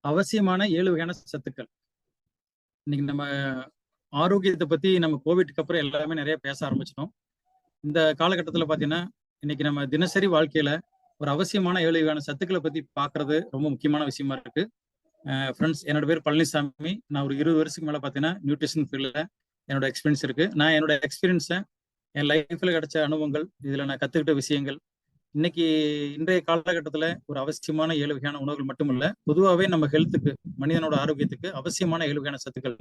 அவசியமான 7 வகையான சத்துக்கள். இன்னைக்கு நம்ம ஆரோக்கியத்தை பத்தி நம்ம கோவிட்க்கு அப்புறம் எல்லாமே நிறைய பேச ஆரம்பிச்சிட்டோம். இந்த காலகட்டத்துல பாத்தீங்கன்னா, இன்னைக்கு நம்ம தினசரி வாழ்க்கையில ஒரு அவசியமான 7 வகையான சத்துக்களை பத்தி பார்க்கிறது ரொம்ப முக்கியமான விஷயமா இருக்கு. ஃப்ரெண்ட்ஸ், என்னோட பேர் பழனிசாமி. நான் ஒரு 20 வருஷத்துக்கு மேல பாத்தீங்கன்னா நியூட்ரிஷன் ஃபீல்ட்ல என்னோட எக்ஸ்பீரியன்ஸ் இருக்கு. நான் என்னோட எக்ஸ்பீரியன்ஸை என் லைஃப்ல கிடைச்ச அனுபவங்கள், இதுல நான் கத்துக்கிட்ட விஷயங்கள், இன்னைக்கு இன்றைய காலகட்டத்துல ஒரு அவசியமான 7 வகையான உணவுகள் மட்டும் இல்ல, பொதுவாவே நம்ம ஹெல்த்துக்கு, மனிதனோட ஆரோக்கியத்துக்கு அவசியமான 7 வகையான சத்துக்கள்,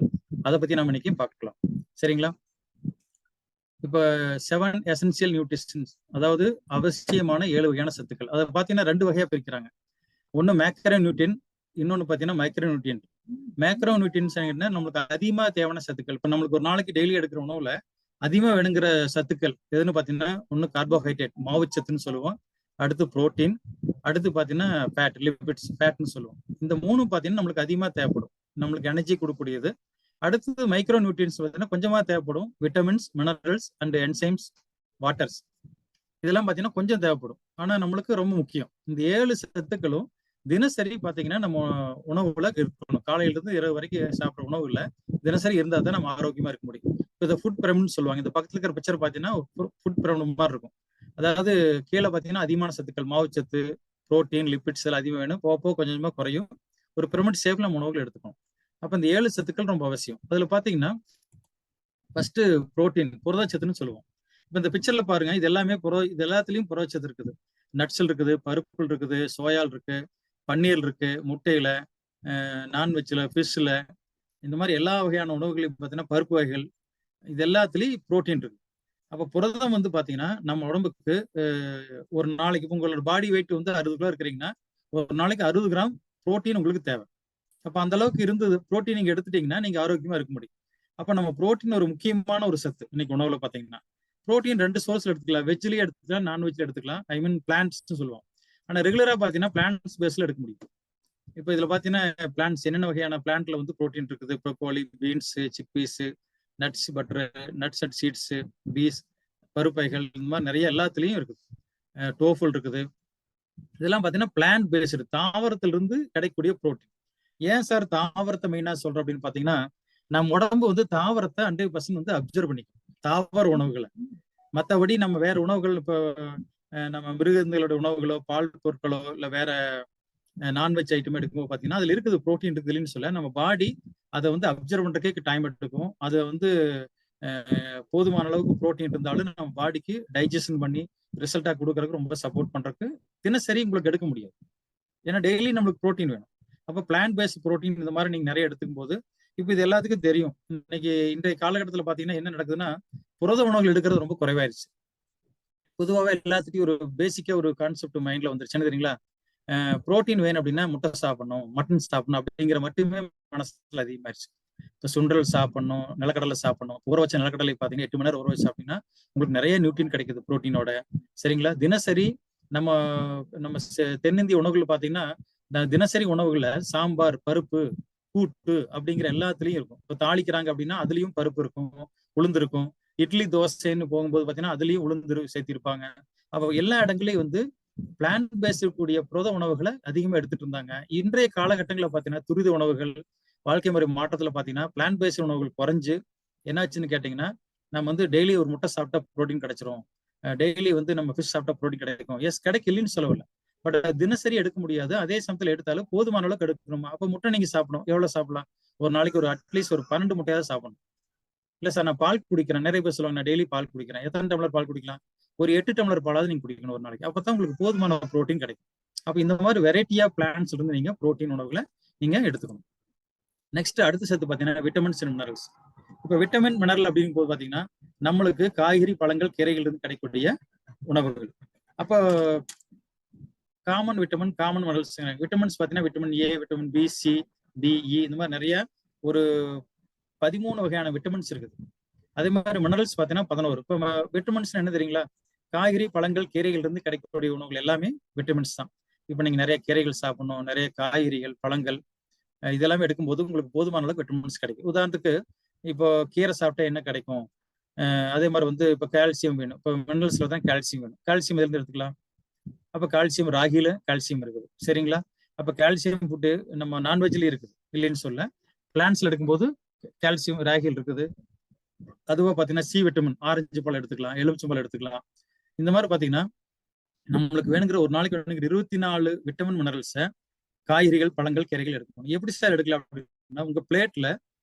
அதை பத்தி நம்ம இன்னைக்கு பார்க்கலாம். சரிங்களா? இப்ப 7 எசென்சியல் நியூட்ரிஷன்ஸ், அதாவது அவசியமான 7 வகையான சத்துக்கள். அதை பாத்தீங்கன்னா 2 வகையா பிரிக்கிறாங்க. ஒண்ணு மேக்ரோ நியூட்ரியன், இன்னொன்னு பாத்தீங்கன்னா மைக்ரோ நியூட்ரியன். மேக்ரோ நியூட்ரியன்ஸ் நம்மளுக்கு அதிகமா தேவையான சத்துக்கள். இப்ப நம்மளுக்கு ஒரு நாளைக்கு டெய்லி எடுக்கிற உணவுல அதிகமா வேணுங்கிற சத்துக்கள் எதுன்னு பாத்தீங்கன்னா, ஒண்ணு கார்போஹைட்ரேட், மாவுச்சத்துன்னு சொல்லுவோம். அடுத்து புரோட்டீன், அடுத்து பாத்தீங்கன்னா ஃபேட், லிபிட்ஸ், ஃபேட்னு சொல்லுவோம். இந்த 3 பாத்தீங்கன்னா நம்மளுக்கு அதிகமா தேவைப்படும், நம்மளுக்கு எனர்ஜி கொடுக்கக்கூடியது. அடுத்தது மைக்ரோ நியூட்ரியன்ஸ் பாத்தீங்கன்னா கொஞ்சமா தேவைப்படும், vitamins, minerals and enzymes, waters, இதெல்லாம் பாத்தீங்கன்னா கொஞ்சம் தேவைப்படும். ஆனா நம்மளுக்கு ரொம்ப முக்கியம். இந்த 7 சத்துக்களும் தினசரி பாத்தீங்கன்னா நம்ம உணவுல இருக்கணும். காலையில இருந்து இரவு வரைக்கும் சாப்பிட்ற உணவுல தினசரி இருந்தா தான் நம்ம ஆரோக்கியமா இருக்க முடியும். இதை ஃபுட் பிரமிட்னு சொல்லுவாங்க. இந்த பக்கத்துல இருக்கிற பிக்சர் பாத்தீங்கன்னா ஃபுட் பிரமிட் மாதிரி இருக்கும். அதாவது கீழே பாத்தீங்கன்னா அதிகமான சத்துக்கள், மாவுச்சத்து, புரோட்டீன், லிபிட்ஸ் எல்லாம் அதிகமா வேணும். போக போக கொஞ்சம் கொஞ்சமா குறையும். ஒரு பிரமிட் ஷேப்ல நம்ம உணவுகள் எடுத்துக்கணும். அப்ப இந்த 7 சத்துக்கள் ரொம்ப அவசியம். அதுல பாத்தீங்கன்னா ஃபர்ஸ்ட் புரோட்டீன், புரதச்சத்துன்னு சொல்லுவோம். இப்ப இந்த பிக்சர்ல பாருங்க, இது எல்லாமே இது எல்லாத்துலயும் புரதச்சத்து இருக்குது. நட்ஸ்ல இருக்குது, பருப்புகள் இருக்குது, சோயால் இருக்கு, பன்னீர் இருக்கு, முட்டையில, நான்வெஜ்ல, ஃபிஷ்ல, இந்த மாதிரி எல்லா வகையான உணவுகளையும் பார்த்தீங்கன்னா பருப்பு வகைகள், இது எல்லாத்துலயும் புரோட்டீன் இருக்கு. அப்ப புரதம் பாத்தீங்கன்னா நம்ம உடம்புக்கு ஒரு நாளைக்கு உங்களோட பாடி வெயிட் 60 கிலோ இருக்கிறீங்கன்னா ஒரு நாளைக்கு 60 கிராம் புரோட்டீன் உங்களுக்கு தேவை. அப்ப அந்த அளவுக்கு இருந்தது புரோட்டீன் நீங்க எடுத்துட்டீங்கன்னா நீங்க ஆரோக்கியமா இருக்க முடியும். அப்ப நம்ம புரோட்டீன் ஒரு முக்கியமான ஒரு சத்து. இன்னைக்கு உணவுல பாத்தீங்கன்னா புரோட்டீன் 2 சோர்ஸ்ல எடுத்துக்கலாம். வெஜ்லயே எடுத்துக்கலாம், நான்வெஜ்ல எடுத்துக்கலாம். ஐ மீன் பிளான்ட்ஸ் சொல்லுவோம். ஆனா ரெகுலரா பாத்தீங்கன்னா பிளான்ட்ஸ் பேஸ்ல எடுக்க முடியும். இப்ப இதுல பாத்தீங்கன்னா பிளான்ட்ஸ் என்னென்ன வகையான பிளான்ட்ல புரோட்டீன் இருக்குது? Broccoli, beans, chickpeas, nuts, butter, nuts and seeds, peas, பருப்பைகள், இந்த மாதிரி நிறைய எல்லாத்துலயும் இருக்குது. டோஃபுல் இருக்குது. இதெல்லாம் பாத்தீங்கன்னா பிளான்ட் பேஸ்டு, தாவரத்திலிருந்து கிடைக்கக்கூடிய புரோட்டீன். ஏன் சார் தாவரத்தை மெயினா சொல்றோம் அப்படின்னு பாத்தீங்கன்னா, நம்ம உடம்பு தாவரத்தை 100% அப்சர்வ் பண்ணிக்கும், தாவர உணவுகளை. மற்றபடி நம்ம வேற உணவுகள், இப்போ நம்ம மிருகங்களோட உணவுகளோ, பால் பொருட்களோ, இல்ல வேற நான்வெஜ் ஐட்டம் எடுக்கும்போது பாத்தீங்கன்னா அதுல இருக்குது புரோட்டீன் இருக்குதுன்னு சொல்ல, நம்ம பாடி அதை அப்சர்வ் பண்றதுக்கு டைம் எடுக்கும். அதை போதுமான அளவுக்கு புரோட்டீன் இருந்தாலும் நம்ம பாடிக்கு டைஜஷன் பண்ணி ரிசல்ட்டா கொடுக்கறதுக்கு ரொம்ப சப்போர்ட் பண்றதுக்கு தினசரி உங்களுக்கு எடுக்க முடியாது. ஏன்னா டெய்லி நம்மளுக்கு புரோட்டீன் வேணும். அப்ப பிளான்ட் பேஸ்ட் புரோட்டீன் இந்த மாதிரி நீங்க நிறைய எடுத்துக்கும் போது, இப்ப இது எல்லாத்துக்கும் தெரியும். இன்னைக்கு இன்றைய காலகட்டத்தில் பாத்தீங்கன்னா என்ன நடக்குதுன்னா, புரத உணவுகள் எடுக்கிறது ரொம்ப குறைவாயிருச்சு. பொதுவாகவே எல்லாத்துக்கும் ஒரு பேசிக்கா ஒரு கான்செப்ட் மைண்ட்ல வந்துருச்சு. என்ன தெரியுங்களா? புரோட்டீன் வேணும் அப்படின்னா முட்டை சாப்பிடணும், மட்டன் சாப்பிடணும் அப்படிங்கிற மட்டுமே மனசுல அதிகமாயிருச்சு. இப்போ சுண்டல் சாப்பிடணும், நிலக்கடலை சாப்பிடணும். ஊற வச்ச நிலக்கடலை பார்த்தீங்கன்னா 8 மணி நேரம் ஊற வச்சு சாப்பிட்டீங்கன்னா உங்களுக்கு நிறைய நியூட்ரியன் கிடைக்குது புரோட்டீனோட. சரிங்களா? தினசரி நம்ம நம்ம தென்னிந்திய உணவுகள் பார்த்தீங்கன்னா தினசரி உணவுகளை சாம்பார், பருப்பு, கூட்டு அப்படிங்கிற எல்லாத்துலயும் இருக்கும். இப்போ தாளிக்கிறாங்க அப்படின்னா அதுலயும் பருப்பு இருக்கும், உளுந்து இருக்கும். இட்லி, தோசைன்னு போகும்போது பார்த்தீங்கன்னா அதுலயும் உளுந்து சேர்த்திருப்பாங்க. அப்போ எல்லா இடங்களையும் பிளான்ட் பேஸ்ட் கூடிய புரத உணவுகளை அதிகமா எடுத்துட்டு இருந்தாங்க. இன்றைய காலகட்டங்களில் பாத்தீங்கன்னா துரித உணவுகள், வாழ்க்கை முறை மாற்றத்துல பாத்தீங்கன்னா பிளான்ட் பேஸ்ட் உணவுகள் குறைஞ்சு என்னாச்சுன்னு கேட்டீங்கன்னா, நம்ம டெய்லி ஒரு முட்டை சாப்பிட்டா புரோட்டீன் கிடைச்சிரும், டெய்லி நம்ம ஃபிஷ் சாப்பிட்டா புரோட்டீன் கிடைக்கும். எஸ், கிடைக்கலன்னு சொல்லவில்லை. பட் தினசரி எடுக்க முடியாது. அதே சமயத்தில் எடுத்தாலும் போதுமான அளவுக்கு எடுக்கணும். அப்ப முட்டை நீங்க சாப்பிடணும். எவ்வளவு சாப்பிடலாம்? ஒரு நாளைக்கு ஒரு அட்லீஸ்ட் ஒரு 12 முட்டையாவது சாப்பிடணும். இல்ல சார், நான் பால் குடிக்கிறேன். நிறைய பேர் சொல்லுவாங்க, நான் டெய்லி பால் குடிக்கிறேன். எத்தனை டம்ளர் பால் குடிக்கலாம்? ஒரு 8 டம்ளர் பாலாவது நீங்க குடிக்கணும் ஒரு நாளைக்கு. அப்பதான் உங்களுக்கு போதுமான புரோட்டீன் கிடைக்கும். அப்ப இந்த மாதிரி வெரைட்டியா பிளான்ஸ் நீங்க புரோட்டீன் உணவுகளை நீங்க எடுத்துக்கணும். நெக்ஸ்ட் அடுத்த சத்து பாத்தீங்கன்னா விட்டமின்ஸ் அண்ட் மினரல்ஸ். இப்ப விட்டமின், மினரல் அப்படின்னு போது பாத்தீங்கன்னா நம்மளுக்கு காய்கறி, பழங்கள், கீரைகள் இருந்து கிடைக்கக்கூடிய உணவுகள். அப்ப common vitamin, common minerals. Vitamins பாத்தீங்கன்னா vitamin A, vitamin B, C, D, E, இந்த மாதிரி நிறைய ஒரு 13 வகையான விட்டமின்ஸ் இருக்குது. அதே மாதிரி மினரல்ஸ் பாத்தீங்கன்னா 11. இப்போ விட்டமின்ஸ் என்ன தெரியுங்களா? காய்கறி, பழங்கள், கீரைகள் இருந்து கிடைக்கக்கூடிய உணவுகள் எல்லாமே விட்டமின்ஸ் தான். இப்போ நீங்க நிறைய கீரைகள் சாப்பிடணும், நிறைய காய்கறிகள், பழங்கள், இதெல்லாமே எடுக்கும்போது உங்களுக்கு போதுமான அளவுக்கு விட்டமின்ஸ் கிடைக்கும். உதாரணத்துக்கு இப்போ கீரை சாப்பிட்டா என்ன கிடைக்கும்? அதே மாதிரி இப்போ கால்சியம் வேணும். இப்போ மினரல்ஸ்ல தான் கால்சியம் வேணும். கால்சியம் எதிர்ந்து எடுத்துக்கலாம். அப்ப கால்சியம் ராகில கால்சியம் இருக்குது. சரிங்களா? அப்ப கால்சியம் ஃபுட்டு நம்ம நான்வெஜ்லயும் இருக்குது, இல்லைன்னு சொல்ல. பிளான்ஸ்ல எடுக்கும்போது கால்சியம் ராகில் இருக்குது. அதுவா பாத்தீங்கன்னா சி விட்டமின் ஆரஞ்சு பழம் எடுத்துக்கலாம், எலுமிச்சம்பழம் எடுத்துக்கலாம். இந்த மாதிரி பாத்தீங்கன்னா நம்மளுக்கு வேணுங்கிற ஒரு நாளைக்கு வேணுங்கிற 24 விட்டமின் மினரல்ஸை காய்கறிகள், பழங்கள், கீரைகள் எடுக்கணும். எப்படி சார் எடுக்கலாம் அப்படின்னா, உங்க பிளேட்ல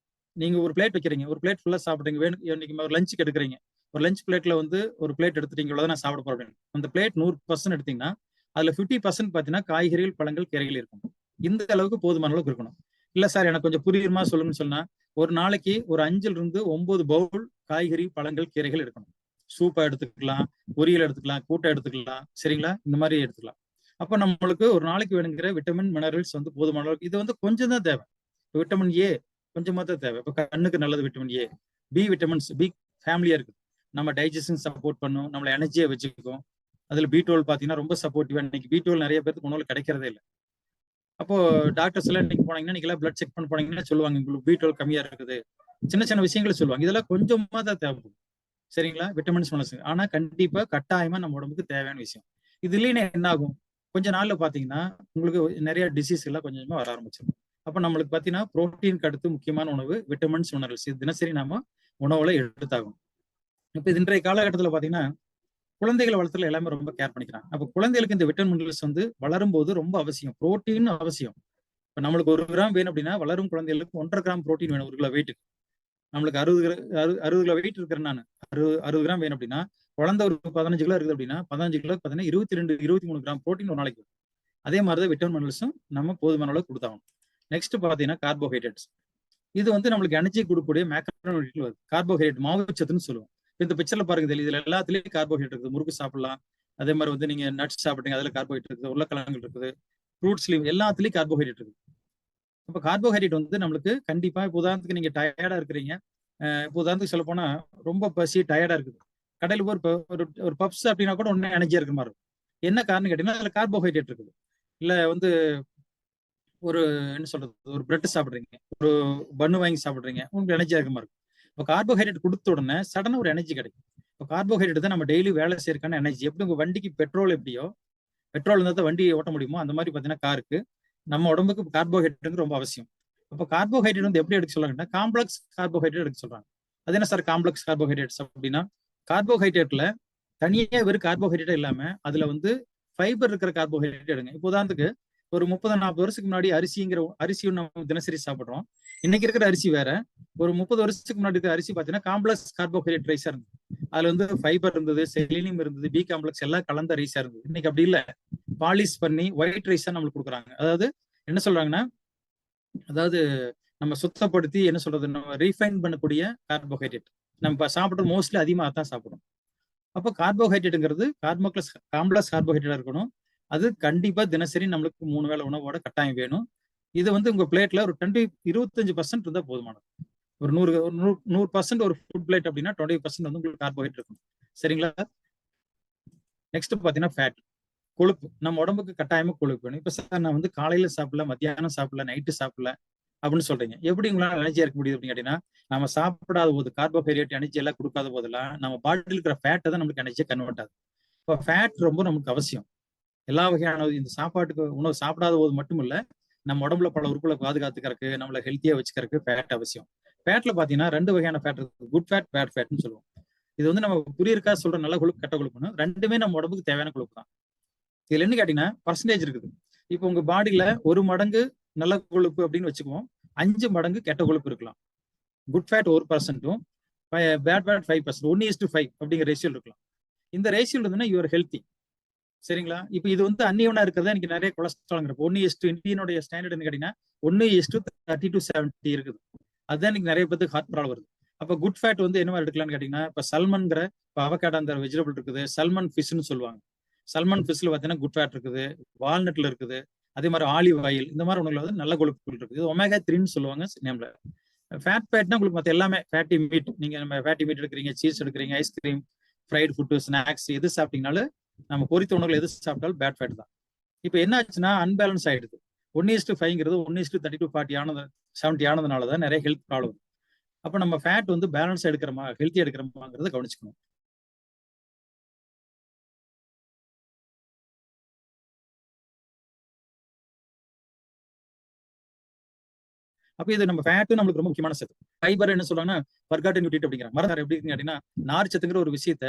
நீங்க ஒரு பிளேட் வைக்கிறீங்க, ஒரு பிளேட் ஃபுல்லா சாப்பிடுறீங்க, வேணும் இன்னைக்கு ஒரு லஞ்சுக்கு எடுக்கிறீங்க, ஒரு லஞ்ச் பிளேட்ல வந்து ஒரு பிளேட் எடுத்துட்டீங்க, இவ்வளவுதான் நான் சாப்பிட போறேன். அந்த பிளேட் 100% எடுத்தீங்கன்னா அதுல 50% பாத்தீங்கன்னா காய்கறிகள், பழங்கள், கீரைகள் இருக்கும். இந்த அளவுக்கு போதுமான அளவுக்கு இருக்கணும். இல்ல சார் எனக்கு கொஞ்சம் புரியுமா சொல்லுங்கன்னு சொன்னா, ஒரு நாளைக்கு ஒரு 5ல இருந்து 9 பவுல் காய்கறி, பழங்கள், கீரைகள் எடுக்கணும். சூப்பா எடுத்துக்கலாம், பொரியல் எடுத்துக்கலாம், கூட்டை எடுத்துக்கலாம், சரிங்களா? இந்த மாதிரி எடுத்துக்கலாம். அப்ப நம்மளுக்கு ஒரு நாளைக்கு வேணுங்கிற விட்டமின் மினரல்ஸ் வந்து போதுமான அளவுக்கு. இது வந்து கொஞ்சம் தான் தேவை. விட்டமின் ஏ கொஞ்சமா தான் தேவை. இப்ப கண்ணுக்கு நல்லது vitamin A. B vitamins, B ஃபேமிலியா இருக்கு, நம்ம டைஜஷன் சப்போர்ட் பண்ணும், நம்மள எனர்ஜியா வச்சுக்கும். அதுல B12 பாத்தீங்கன்னா ரொம்ப சப்போர்ட்டிவா. இன்னைக்கு B12 நிறைய பேருக்கு உணவுல கிடைக்கிறதே இல்லை. அப்போ டாக்டர்ஸ் எல்லாம் இன்னைக்கு போனீங்கன்னா, நீங்க எல்லாம் பிளட் செக் பண்ண போனீங்கன்னா சொல்லுவாங்க, உங்களுக்கு B12 கம்மியா இருக்குது. சின்ன சின்ன விஷயங்களை சொல்லுவாங்க. இதெல்லாம் கொஞ்சமா தான் தேவைப்படும், சரிங்களா? விட்டமின்ஸ் மினரல்ஸ் ஆனா கண்டிப்பா கட்டாயமா நம்ம உடம்புக்கு தேவையான விஷயம். இது இல்லைன்னா என்ன ஆகும்? கொஞ்ச நாள்ல பாத்தீங்கன்னா உங்களுக்கு நிறைய டிசீஸ் எல்லாம் கொஞ்சம் கொஞ்சமா வர ஆரம்பிச்சிடும். அப்ப நம்மளுக்கு பாத்தீங்கன்னா புரோட்டீனுக்கு அடுத்து முக்கியமான உணவு விட்டமின்ஸ் மினரல்ஸ். இது தினசரி நாம உணவுல எடுத்தாகும். இப்ப இது இன்றைய காலகட்டத்துல பாத்தீங்கன்னா குழந்தைகளை வளர்த்துல எல்லாமே ரொம்ப கேர் பண்ணிக்கிறாங்க. அப்ப குழந்தைகளுக்கு இந்த விட்டமின் மினரல்ஸ் வந்து வளரும் போது ரொம்ப அவசியம். புரோட்டீன் அவசியம். இப்ப நம்மளுக்கு 1 கிராம் வேணும் அப்படின்னா வளரும் குழந்தைகளுக்கு 1.5 கிராம் புரோட்டீன் வேணும் 1 கிலோ வெயிட்டுக்கு. நம்மளுக்கு 60 கிலோ வெயிட் இருக்கிறேன் நான், 60 கிராம் வேணும் அப்படின்னா, குழந்தை ஒரு 15 கிலோ இருக்குது அப்படின்னா 15 கிலோ பார்த்தீங்கன்னா 22 23 கிராம் புரோட்டீன் ஒரு நாளைக்கு. அதே மாதிரி தான் விட்டமின் மினரல்ஸும் நம்ம போதுமான அளவுக்கு கொடுத்தாகணும். நெக்ஸ்ட் பார்த்தீங்கன்னா கார்போஹைட்ரேட்ஸ். இது வந்து நம்மளுக்கு எனர்ஜி கொடுக்கக்கூடிய மேக்ரோநியூட்ரியன்ட் வருது. கார்போஹைட்ரேட் மாவுச்சத்துன்னு சொல்லுவோம். இந்த பிக்சர்ல பாருங்க தெரியுது, இதுல எல்லாத்துலயும் கார்போஹைட்ரேட் இருக்குது. முறுக்கு சாப்பிடலாம், அதே மாதிரி வந்து நீங்க நட்ஸ் சாப்பிட்டீங்க, அதுல கார்போஹைட்ரேட் இருக்குது, உருளைக்கிழங்கு இருக்குது, ஃப்ரூட்ஸ்லயும் எல்லாத்துலயும் கார்போஹைட்ரேட் இருக்குது. அப்ப கார்போஹைட்ரேட் வந்து நம்மளுக்கு கண்டிப்பா, இப்போ உதாரணத்துக்கு நீங்க டயர்டா இருக்கிறீங்க, இப்போ உதாரணத்துக்கு சொல்ல போனா ரொம்ப பசி டயர்டா இருக்குது, கடையில போய் ஒரு ஒரு பப்ஸ் அப்படின்னா கூட ஒன்னே எனர்ஜியா இருக்கிற மாதிரி இருக்கும். என்ன காரணம் கேட்டீங்கன்னா அதுல கார்போஹைட்ரேட் இருக்குது. இல்ல வந்து ஒரு என்ன சொல்றது, ஒரு பிரெட் சாப்பிடுறீங்க, ஒரு பன்னு வாங்கி சாப்பிடுறீங்க, உங்களுக்கு எனர்ஜியா இருக்க மாதிரி இருக்கும். இப்போ கார்போஹைட்ரேட் கொடுத்த உடனே சடனா ஒரு எனர்ஜி கிடைக்கும். இப்போ கார்போஹைட்ரேட் தான் நம்ம டெய்லி வேலை செய்யறதுக்கான எனர்ஜி. எப்படி உங்க வண்டிக்கு பெட்ரோல் எப்படியோ, பெட்ரோல் இருந்தால் தான் வண்டியை ஓட்ட முடியுமோ, அந்த மாதிரி பார்த்தீங்கன்னா காருக்கு நம்ம உடம்புக்கு கார்போஹைட்ரேட் ரொம்ப அவசியம். அப்போ கார்போஹைட்ரேட் வந்து எப்படி எடுக்க சொல்றாங்கன்னா காம்ப்ளெக்ஸ் கார்போஹைட்ரேட் எடுக்க சொல்றாங்க. அது என்ன சார் காம்ப்ளெக்ஸ் கார்போஹைட்ரேட்ஸ் அப்படின்னா, கார்போஹைட்ரேட்ல தனியே வெறும் கார்போஹைட்ரேட்டே இல்லாம அதுல வந்து ஃபைபர் இருக்கிற கார்போஹைட்ரேட் எடுங்க. இப்போ உதாரணத்துக்கு ஒரு 30-40 வருஷத்துக்கு முன்னாடி அரிசியும் நம்ம தினசரி சாப்பிடுறோம். இன்னைக்கு இருக்கிற அரிசி வேற. ஒரு 30 வருஷத்துக்கு முன்னாடி இருக்கிற அரிசி பாத்தீங்கன்னா காம்ப்ளெக்ஸ் கார்போஹைட்ரேட் ரைஸா இருந்தது. அதுல வந்து ஃபைபர் இருந்தது, செலினியம் இருந்தது, பி காம்ப்ளெக்ஸ் எல்லாம் கலந்த ரைஸா இருந்தது. இன்னைக்கு அப்படி இல்ல, பாலிஷ் பண்ணி ஒயிட் ரைஸா நம்மளுக்கு கொடுக்குறாங்க. அதாவது என்ன சொல்றாங்கன்னா, அதாவது நம்ம சுத்தப்படுத்தி என்ன சொல்றது, நம்ம ரீஃபைன் பண்ணக்கூடிய கார்போஹைட்ரேட் நம்ம சாப்பிடுறது மோஸ்ட்லி அதிகமாக தான் சாப்பிடும். அப்போ கார்போஹைட்ரேட்டுங்கிறது காம்ப்ளெக்ஸ் கார்போஹைட்ரேட்டா இருக்கணும். அது கண்டிப்பா தினசரி நம்மளுக்கு 3 வேளை உணவோட கட்டாயம் வேணும். இது வந்து உங்க பிளேட்ல ஒரு 25% இருந்தா போதுமானது. ஒரு 100% ஒரு ஃபுட் பிளேட் அப்படின்னா 20% வந்து உங்களுக்கு கார்போஹைட்ரேட் இருக்கும், சரிங்களா? நெக்ஸ்ட் பாத்தீங்கன்னா ஃபேட், கொழுப்பு. நம்ம உடம்புக்கு கட்டாயமா கொழுப்பு வேணும். இப்ப சார் நான் வந்து காலையில சாப்பிடல, மத்தியானம் சாப்பிடல, நைட்டு சாப்பிடல அப்படின்னு சொல்றீங்க. எப்படி உங்களால எனர்ஜியா இருக்க முடியுது அப்படின்னு கேட்டீங்கன்னா, நம்ம சாப்பிடாத போது கார்போஹைட்ரேட் எனர்ஜி எல்லாம் கொடுக்காத போதெல்லாம் நம்ம பாடியில் இருக்கிற ஃபேட்டை தான் நம்மளுக்கு எனர்ஜியா கன்வெர்ட் ஆகுது. இப்போ ஃபேட் ரொம்ப நமக்கு அவசியம். எல்லா வகையான இந்த சாப்பாட்டுக்கு உணவு சாப்பிடாத போது மட்டும் இல்ல, நம்ம உடம்புல பல உறுப்புகளை பாதுகாத்துக்கிறதுக்கு, நம்மள ஹெல்த்தியா வச்சுக்கிறதுக்கு ஃபேட் அவசியம். ஃபேட்ல பாத்தீங்கன்னா 2 வகையான ஃபேட் இருக்கு, குட் ஃபேட், பேட் ஃபேட்னு சொல்லுவோம். இது வந்து நம்ம புரியறக்கா சொல்ற நல்ல கொழுப்பு, கெட்ட கொழுப்புன்னு 2மே நம்ம உடம்புக்கு தேவையான கொழுப்பு தான். இதுல என்ன கேட்டீங்கன்னா பர்சன்டேஜ் இருக்குது. இப்போ உங்க பாடியில 1 மடங்கு நல்ல கொழுப்பு அப்படின்னு வச்சுக்குவோம், 5 மடங்கு கெட்ட கொழுப்பு இருக்கலாம். குட் ஃபேட் 1%, பேட் ஃபேட் 5%, 1:5 அப்படிங்கிற ரேஷியோ இருக்கலாம். இந்த ரேஷியோ இருந்ததுன்னா யூஆர் ஹெல்த்தி, சரிங்களா? இப்போ இது வந்து அன்னியவனா இருக்கிறதா இன்னைக்கு நிறைய கொலஸ்ட்ரால் 1:, இந்தியனுடைய ஸ்டாண்டர்ட் கேட்டீங்கன்னா 1:30-70 இருக்குது. அதுதான் இன்னைக்கு நிறைய பேருக்கு ஹார்ட் ப்ராப்ளம் வருது. அப்ப குட் ஃபேட் வந்து என்ன மாதிரி எடுக்கலாம்னு கேட்டீங்கன்னா, இப்ப சல்மன்ங்கிற அவகேடோ அந்த வெஜிடபிள் இருக்குது, சல்மன் ஃபிஷ்னு சொல்லுவாங்க. சல்மன் ஃபிஷ்ல பாத்தீங்கன்னா குட் ஃபேட் இருக்குது, வால்நட்ல இருக்குது, அதே மாதிரி ஆலிவ் ஆயில், இந்த மாதிரி உணவுல வந்து நல்ல கொழுப்புகள் இருக்குது. ஒமேகா 3ன்னு சொல்லுவாங்க நேம்ல. ஃபேட்னா உங்களுக்கு மத்த எல்லாமே ஃபேட்டி மீட், நீங்க நம்ம ஃபேட்டி மீட் எடுக்கிறீங்க, சீஸ் எடுக்கிறீங்க, ஐஸ்கிரீம், ஃப்ரைட் ஃபுட், ஸ்நாக்ஸ் எது சாப்பிட்டீங்கனாலும், நம்ம பொரித்த உணவுகள் எது சாப்பிட்டாலும் பேட் ஃபேட் தான். இப்போ என்ன ஆச்சுன்னா அன்பேலன்ஸ் ஆயிடுது. 1:5ங்கிறது 1:30-40 ஆனது, 70 ஆனதுனாலதான் நிறைய ஹெல்த் ப்ராப்ளம். அப்ப நம்ம ஃபேட் வந்து பேலன்ஸ் எடுக்கிறோமா, ஹெல்த்தியா எடுக்கிறோமாங்கிறத கவனிச்சுக்கணும். அப்ப இது நம்ம ஃபேட்டும் நம்மளுக்கு ரொம்ப முக்கியமான சத்து. ஃபைபர் என்ன சொல்றாங்கன்னா ஃபர்காட்டன் நியூட்ரியன்ட் அப்படிங்கிறாங்க. மறந்தார் எப்படி இருக்குங்க அப்படின்னா, நார்ச்சத்துங்கிற ஒரு விஷயத்த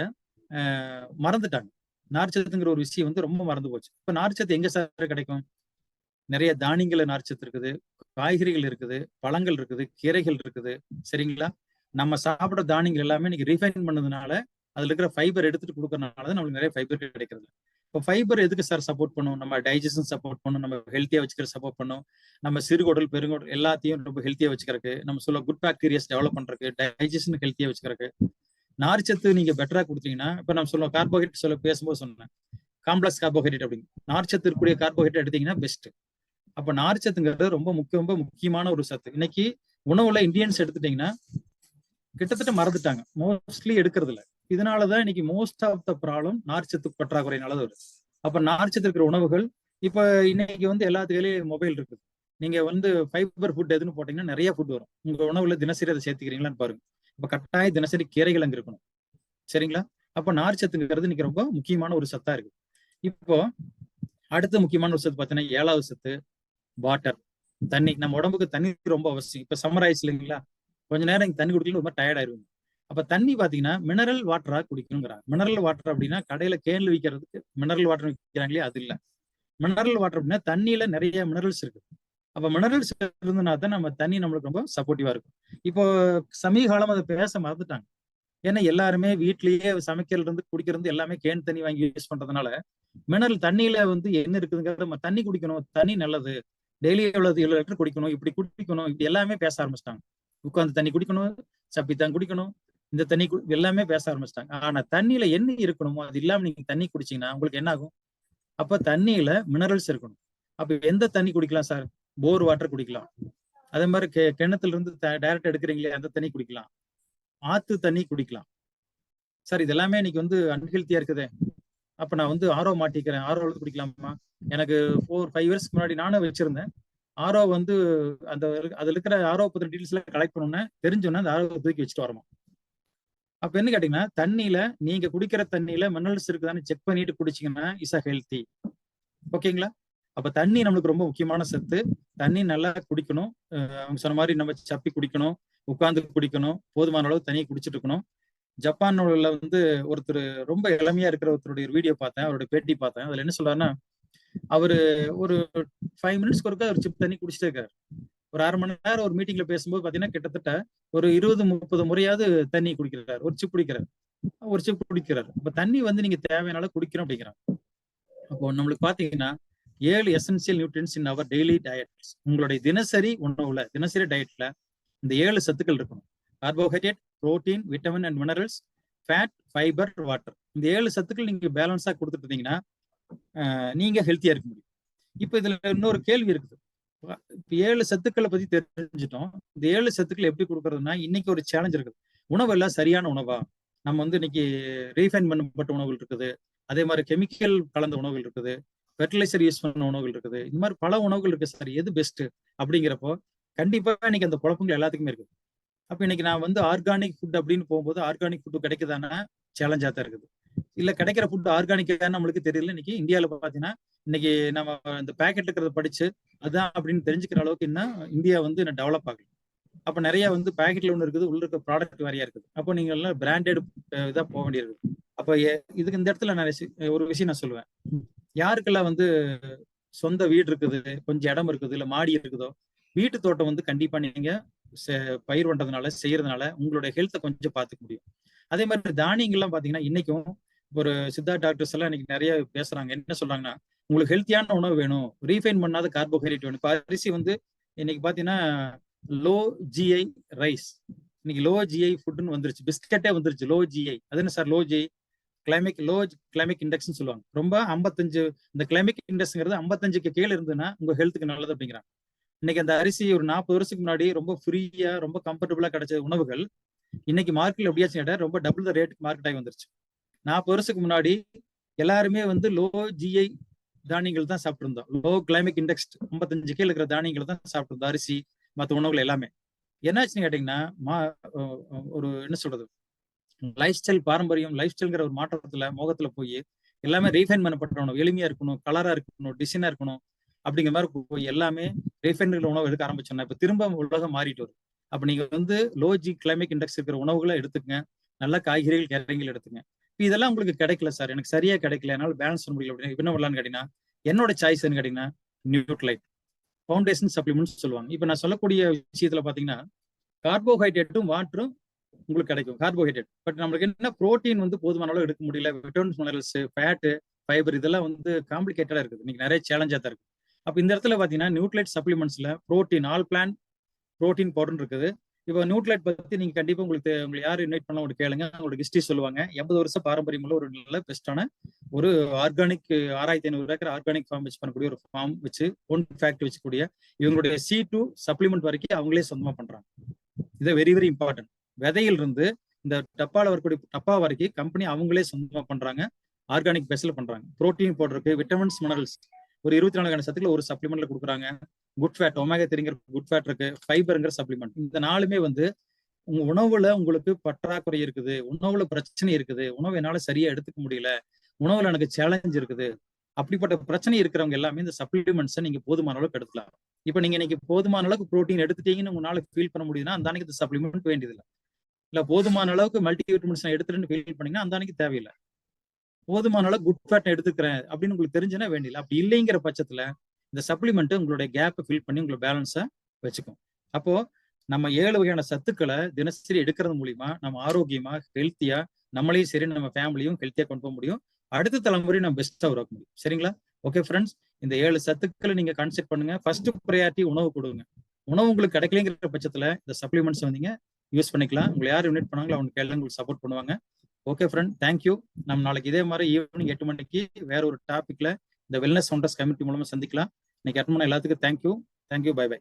மறந்துட்டாங்க. நார்ச்சத்துங்கிற ஒரு விஷயம் வந்து ரொம்ப மறந்து போச்சு. இப்ப நார்ச்சத்து எங்க சார் கிடைக்கும்? நிறைய தானியங்கள நார்ச்சத்து இருக்குது, காய்கறிகள் இருக்குது, பழங்கள் இருக்குது, கீரைகள் இருக்குது. சரிங்களா? நம்ம சாப்பிடுற தானியங்கள் எல்லாமே இன்னைக்கு ரீஃபைன் பண்ணதுனால, அதுல இருக்கிற ஃபைபர் எடுத்துட்டு குடுக்கறனால தான் நம்மளுக்கு நிறைய ஃபைபர் கிடைக்கிறது. இப்போ ஃபைபர் எதுக்கு சார் சப்போர்ட் பண்ணும்? நம்ம டைஜஷன் சப்போர்ட் பண்ணும், நம்ம ஹெல்த்தியா வச்சுக்கிற சப்போர்ட் பண்ணும், நம்ம சிறுகுடல், பெருங்குடல் எல்லாத்தையும் ரொம்ப ஹெல்த்தியா வச்சுக்கிறதுக்கு, நம்ம சொல்ல குட் பாக்டீரியாஸ் டெவலப் பண்றதுக்கு, டைஜஷன் ஹெல்த்தியா வச்சுக்கிறதுக்கு. நார்ச்சத்து நீங்க பெட்டரா கொடுத்தீங்கன்னா, இப்ப நம்ம சொல்லுவோம் கார்போஹைட்ரேட் சொல்ல பேசும்போது சொன்னேன். காம்ப்ளெக்ஸ் கார்போஹைட்ரேட் அப்படின்னு. நார்ச்சத்து இருக்கக்கூடிய கார்போஹைட்ரேட் எடுத்தீங்கன்னா பெஸ்ட். அப்ப நார்ச்சத்துங்கிறது ரொம்ப முக்கியமான ஒரு சத்து. இன்னைக்கு உணவுல இந்தியன்ஸ் எடுத்துட்டீங்கன்னா கிட்டத்தட்ட மறந்துட்டாங்க. மோஸ்ட்லி எடுக்கிறது இல்ல. இதனாலதான் இன்னைக்கு மோஸ்ட் ஆஃப் த ப்ராப்ளம் நார்ச்சத்து பற்றாக்குறையினால வருது. அப்ப நார்ச்சத்து இருக்கிற உணவுகள் இப்ப இன்னைக்கு வந்து எல்லாத்துக்கையிலயும் மொபைல் இருக்குது. நீங்க வந்து ஃபைபர் ஃபுட் எதுன்னு போட்டீங்கன்னா நிறைய ஃபுட் வரும். உங்க உணவுல தினசரி அதை சேர்த்துக்கிறீங்களான்னு பாருங்க. இப்ப கட்டாய தினசரி கீரைகள் அங்க இருக்கணும். சரிங்களா? அப்ப நார்ச்சத்துங்கிறது இன்னைக்கு ரொம்ப முக்கியமான ஒரு சத்தா இருக்கு. இப்போ அடுத்த முக்கியமான ஒரு சத்து பார்த்தீங்கன்னா 7வது சத்து வாட்டர், தண்ணி. நம்ம உடம்புக்கு தண்ணி ரொம்ப அவசியம். இப்ப சம்மர் ஆயிடுச்சு இல்லைங்களா? கொஞ்ச நேரம் தண்ணி குடிக்கணும், ரொம்ப டயர்ட் ஆயிருவாங்க. அப்ப தண்ணி பாத்தீங்கன்னா மினரல் வாட்டரா குடிக்கணுங்கிறாங்க. மினரல் வாட்டர் அப்படின்னா கடையில கேன்ல விற்கிறதுக்கு மினரல் வாட்டர் விற்கிறாங்களே அது இல்ல. மினரல் வாட்டர் அப்படின்னா தண்ணியில நிறைய மினரல்ஸ் இருக்கு. அப்ப மினரல்ஸ் இருந்ததுனா தான் நம்ம தண்ணி நம்மளுக்கு ரொம்ப சப்போர்ட்டிவா இருக்கும். இப்போ சமீப காலம் அதை பேச மறந்துட்டாங்க. ஏன்னா எல்லாருமே வீட்லயே சமைக்கிறதுல இருந்து குடிக்கிறது எல்லாமே கேன் தண்ணி வாங்கி யூஸ் பண்றதுனால மினரல் தண்ணியில வந்து என்ன இருக்குதுங்கிறத நம்ம தண்ணி குடிக்கணும், தண்ணி நல்லது, டெய்லி எவ்வளவு 7 லிட்டர் குடிக்கணும், இப்படி குடிக்கணும், இப்படி எல்லாமே பேச ஆரம்பிச்சிட்டாங்க. உட்கார்ந்து தண்ணி குடிக்கணும், சப்பி தான் குடிக்கணும், இந்த தண்ணி எல்லாமே பேச ஆரம்பிச்சிட்டாங்க. ஆனா தண்ணியில என்ன இருக்கணுமோ அது இல்லாம நீங்க தண்ணி குடிச்சீங்கன்னா உங்களுக்கு என்ன ஆகும்? அப்ப தண்ணியில மினரல்ஸ் இருக்கணும். அப்ப எந்த தண்ணி குடிக்கலாம் சார்? போர் வாட்டர் குடிக்கலாம். அதே மாதிரி கிணத்துல இருந்து டைரக்ட் எடுக்கிறீங்களே அந்த தண்ணி குடிக்கலாம். ஆத்து தண்ணி குடிக்கலாம். சார் இது எல்லாமே இன்னைக்கு வந்து அன்ஹெல்த்தியா இருக்குதே. அப்ப நான் வந்து ஆரோ மாட்டிக்கிறேன், ஆரோ குடிக்கலாமா? எனக்கு 4-5 இயர்ஸ்க்கு முன்னாடி நானும் வச்சிருந்தேன். ஆரோ வந்து அந்த அதுல இருக்கிற ஆரோ பத்திர டீடைல்ஸ் எல்லாம் கலெக்ட் பண்ணோன்னே தெரிஞ்சோன்னா அந்த ஆரோ தூக்கி வச்சுட்டு வரணும். அப்ப என்ன கேட்டீங்கன்னா தண்ணியில நீங்க குடிக்கிற தண்ணியில மினரல்ஸ் இருக்குதான்னு செக் பண்ணிட்டு குடிச்சீங்கன்னா இஸ் அ ஹெல்த்தி. ஓகேங்களா? அப்ப தண்ணி நம்மளுக்கு ரொம்ப முக்கியமான சத்து. தண்ணி நல்லா குடிக்கணும். அவங்க சொன்ன மாதிரி நம்ம சப்பி குடிக்கணும், உட்கார்ந்து குடிக்கணும், போதுமான அளவு தண்ணியை குடிச்சிட்டு இருக்கணும். ஜப்பான்ல வந்து ஒருத்தர் ரொம்ப இளமையா இருக்கிற ஒருத்தருடைய வீடியோ பார்த்தேன், அவருடைய பேட்டி பார்த்தேன். அதுல என்ன சொல்றாருன்னா அவரு ஒரு 5 மினிட்ஸ்க்கு ஒருக்கா ஒரு சிப் தண்ணி குடிச்சிட்டே இருக்காரு. ஒரு 1/2 மணி நேரம் ஒரு மீட்டிங்ல பேசும்போது பாத்தீங்கன்னா கிட்டத்தட்ட ஒரு 20-30 முறையாவது தண்ணி குடிக்கிறார். ஒரு சிப் குடிக்கிறார். இப்ப தண்ணி வந்து நீங்க தேவையான அளவு குடிக்கிறோம் அப்படிங்கிறாங்க. அப்போ நம்மளுக்கு பாத்தீங்கன்னா 7 essential nutrients in our daily diet. உங்களுடைய தினசரி உணவுல, தினசரி டயட்ல இந்த 7 சத்துக்கள் இருக்கணும். Carbohydrate, protein, vitamin and minerals, fat, fibre, water. இந்த 7 சத்துக்கள் நீங்க பேலன்ஸா கொடுத்துட்டு இருந்தீங்கன்னா நீங்க ஹெல்த்தியா இருக்க முடியும். இப்ப இதுல இன்னொரு கேள்வி இருக்குது. இப்ப 7 சத்துக்களை பத்தி தெரிஞ்சுட்டோம். இந்த 7 சத்துக்கள் எப்படி கொடுக்கறதுன்னா இன்னைக்கு ஒரு சேலஞ்ச் இருக்குது. உணவு எல்லாம் சரியான உணவா? நம்ம வந்து இன்னைக்கு ரீஃபைன் பண்ணப்பட்ட உணவுகள் இருக்குது, அதே மாதிரி கெமிக்கல் கலந்த உணவுகள் இருக்குது, ஃபெர்டிலைசர் யூஸ் பண்ண உணவுகள் இருக்குது. இந்த மாதிரி பல உணவுகள் இருக்கு சார். எது பெஸ்ட் அப்படிங்கிறப்போ கண்டிப்பா இன்னைக்கு அந்த குழப்பங்கள் எல்லாத்துக்குமே இருக்குது. அப்ப இன்னைக்கு நான் வந்து ஆர்கானிக் ஃபுட் அப்படின்னு போகும்போது ஆர்கானிக் ஃபுட் கிடைக்குதானா சேலஞ்சா தான் இருக்குது. இல்ல கிடைக்கிற ஃபுட் ஆர்கானிக்கா நம்மளுக்கு தெரியல. இன்னைக்கு இந்தியாவில பாத்தீங்கன்னா இன்னைக்கு நம்ம இந்த பேக்கெட் இருக்கிறத படிச்சு அதான் அப்படின்னு தெரிஞ்சுக்கிற அளவுக்கு இன்னும் இந்தியா வந்து டெவலப் ஆகல. அப்ப நிறைய வந்து பேக்கெட்ல ஒண்ணு இருக்குது, உள்ள இருக்க ப்ராடக்ட் வேறையா இருக்குது. அப்போ நீங்க எல்லாம் பிராண்டட் இதா போக வேண்டியது. அப்ப இதுக்கு இந்த இடத்துல நான் ஒரு விஷயம் நான் சொல்லுவேன். யாருக்கெல்லாம் வந்து சொந்த வீடு இருக்குது, கொஞ்சம் இடம் இருக்குது, இல்ல மாடி இருக்குதோ, வீட்டு தோட்டம் வந்து கண்டிப்பா நீங்க பயிர் பண்றதுனால செய்யறதுனால உங்களுடைய ஹெல்த்தை கொஞ்சம் பார்த்துக்க முடியும். அதே மாதிரி தானியங்கள்லாம் பாத்தீங்கன்னா இன்னைக்கும் ஒரு சித்தா டாக்டர்ஸ் எல்லாம் இன்னைக்கு நிறைய பேசுறாங்க. என்ன சொல்றாங்கன்னா உங்களுக்கு ஹெல்த்தியான உணவு வேணும், ரீஃபைன் பண்ணாத கார்போஹைட்ரேட் வேணும். இப்ப அரிசி வந்து இன்னைக்கு பாத்தீங்கன்னா லோ ஜிஐ ரைஸ், இன்னைக்கு லோ ஜிஐ ஃபுட்னு வந்துருச்சு. பிஸ்கட்டே வந்துருச்சு லோ ஜிஐ. அது என்ன sir low GI? Low glycemic index சொல்லுவாங்க. ரொம்ப 55 இந்த கிளைமிக் இண்டெக்ஸ்ங்கிறது 55க்கு கீழே இருந்ததுன்னா உங்க ஹெல்த்துக்கு நல்லது அப்படிங்கிறாங்க. இன்னைக்கு அந்த அரிசி ஒரு 40 வருஷத்துக்கு முன்னாடி ரொம்ப ஃப்ரீயா ரொம்ப கம்ஃபர்டபுளா கிடைச்ச உணவுகள் இன்னைக்கு மார்க்கெட்ல எப்படியாச்சும் கேட்டா ரொம்ப டபுள் த ரேட் மார்க்கெட் ஆகி வந்துருச்சு. 40 வருஷத்துக்கு முன்னாடி எல்லாருமே வந்து லோ ஜிஐ தானியங்கள் தான் சாப்பிட்டு இருந்தோம். லோ கிளைமிக் இண்டெக்ஸ் 55 கீழே இருக்கிற தானியங்கள் தான் சாப்பிட்டு இருந்தோம். அரிசி மற்ற உணவுகள் எல்லாமே என்னாச்சுன்னு கேட்டீங்கன்னா ஒரு என்ன சொல்றது லைஃப் ஸ்டைல் பாரம்பரியம் லைஃப் ஸ்டைல்ங்கிற ஒரு மாற்றத்துல மோகத்துல போய் எல்லாமே ரீஃபைன் பண்ணப்பட்ட உணவு, எளிமையா இருக்கணும், கலரா இருக்கணும், டிசைனா இருக்கணும், அப்படிங்கிற மாதிரி எல்லாமே ரீஃபைண்ட் உணவு எடுக்க ஆரம்பிச்சோம்னா இப்ப திரும்ப உலகம் மாறிட்டு வரும். அப்ப நீங்க லோ கிளைமேட் இண்டெக்ஸ் இருக்கிற உணவுகளை எடுத்துக்கங்க, நல்ல காய்கறிகள் கீரைகள் எடுத்துங்க. இதெல்லாம் உங்களுக்கு கிடைக்கல சார், எனக்கு சரியா கிடைக்கல, என்னால பேலன்ஸ் பண்ண முடியல அப்படின்னு என்ன பண்ணலாம்னு கேட்டீங்கன்னா, என்னோட சாய்ஸ் கேட்டீங்கன்னா நியூட்ரைட் ஃபவுண்டேஷன் சப்ளிமெண்ட்ஸ் சொல்லுவாங்க. இப்ப நான் சொல்லக்கூடிய விஷயத்துல பாத்தீங்கன்னா கார்போஹைட்ரேட்டும் வாட்டரும் உங்களுக்கு கிடைக்கும், கார்போஹைட்ரேட். பட் நம்மளுக்கு என்ன புரோட்டீன் போதுமான அளவு எடுக்க முடியல. விட்டமின்ஸ், மினரல்ஸ், ஃபேட்டு, ஃபைபர் இதெல்லாம் காம்ப்ளிகேட்டடா இருக்குது, இன்னைக்கு நிறைய சேலஞ்சா தான் இருக்கு. அப்ப இந்த இடத்துல பாத்தீங்கன்னா நியூட்ரைட் சப்ளிமெண்ட்ஸ்ல protein all plant protein powder இருக்குது. இப்போ நியூட்ரைட் பத்தி நீங்க கண்டிப்பா உங்களுக்கு யார் இன்வைட் பண்ண ஒரு கேளுங்க, அவங்களோட ஹிஸ்டரி சொல்லுவாங்க. 80 வருஷம் பாரம்பரியம் உள்ள ஒரு நல்ல பெஸ்டான ஒரு ஆர்கானிக் 6500 ஏக்கர் ஆர்கானிக் ஃபார்ம் வச்சு பண்ணக்கூடிய ஒரு ஃபார்ம் வச்சு ஒன் ஃபேக்டரி வச்சுக்கூடிய இவங்களுடைய C2 சப்ளிமெண்ட் வரைக்கும் அவங்களே சொந்தமா பண்றாங்க. இது வெரி வெரி இம்பார்ட்டன்ட். விதையில இருந்து இந்த டப்பால வரக்கூடிய டப்பா வரைக்கும் கம்பெனி அவங்களே சொந்தமா பண்றாங்க, ஆர்கானிக் பேஸ்ல பண்றாங்க. புரோட்டீன் பவுடருக்கு, விட்டமின்ஸ், மினரல்ஸ் ஒரு 24 சத்துக்களை ஒரு சப்ளிமெண்ட்ல கொடுக்குறாங்க. Good fat, omega 3 good fat இருக்கு, ஃபைபர்ங்கிற சப்ளிமெண்ட். இந்த நாலுமே உங்க உணவுல உங்களுக்கு பற்றாக்குறை இருக்குது, உணவுல பிரச்சனை இருக்குது, உணவு என்னால சரியா எடுத்துக்க முடியல, உணவுல எனக்கு சேலஞ்ச் இருக்குது, அப்படிப்பட்ட பிரச்சனை இருக்கிறவங்க எல்லாமே இந்த சப்ளிமெண்ட்ஸை நீங்க போதுமான அளவுக்கு எடுத்துக்கலாம். இப்ப நீங்க இன்னைக்கு போதுமான அளவுக்கு புரோட்டீன் எடுத்துட்டீங்கன்னு உங்களால ஃபீல் பண்ண முடியுதுன்னா அந்த அன்னைக்கு இந்த சப்ளிமெண்ட் வேண்டியதில்லை. இல்ல போதுமான அளவுக்கு மல்டி விட்டமின்ஸ் நான் எடுத்துட்டு ஃபீல் பண்ணீங்கன்னா அந்த அன்னைக்கு தேவையில்லை. போதுமான அளவு குட் ஃபேட் எடுத்துக்கிறேன் அப்படின்னு உங்களுக்கு தெரிஞ்சுன்னா வேண்டியல. அப்படி இல்லைங்கிற பட்சத்துல இந்த சப்ளிமெண்ட் உங்களுடைய கேப்பை ஃபில் பண்ணி உங்களை பேலன்ஸா வச்சுக்கும். அப்போ நம்ம 7 வகையான சத்துக்களை தினசரி எடுக்கிறது மூலியமா நம்ம ஆரோக்கியமா ஹெல்த்தியா நம்மளையும் சரி நம்ம ஃபேமிலியும் ஹெல்த்தியா கொண்டு போக முடியும். அடுத்த தலைமுறை நம்ம பெஸ்டா உருவாக்க முடியும். சரிங்களா? ஓகே ஃப்ரெண்ட்ஸ், இந்த 7 சத்துக்களை நீங்க கான்செப்ட் பண்ணுங்க. ஃபர்ஸ்ட் ப்ரையாரிட்டி உணவு கொடுங்க. உணவு உங்களுக்கு கிடைக்கலங்கிற பட்சத்துல இந்த சப்ளிமெண்ட்ஸ் யூஸ் பண்ணிக்கலாம். உங்களை யார் யூனிட் பண்ணாங்களோ அவங்க கேள்வி உங்களுக்கு சப்போர்ட் பண்ணுவாங்க. Okay friend, thank you. நம்ம நாளைக்கு இதே மாதிரி ஈவினிங் 8 மணிக்கு வேற ஒரு டாபிக்ல இந்த வெல்னஸ் ஃபவுண்டர்ஸ் கமிட்டி மூலமா சந்திக்கலாம். இன்னைக்கு அட்டன் பண்ண எல்லாத்துக்கும் தேங்க்யூ. By by.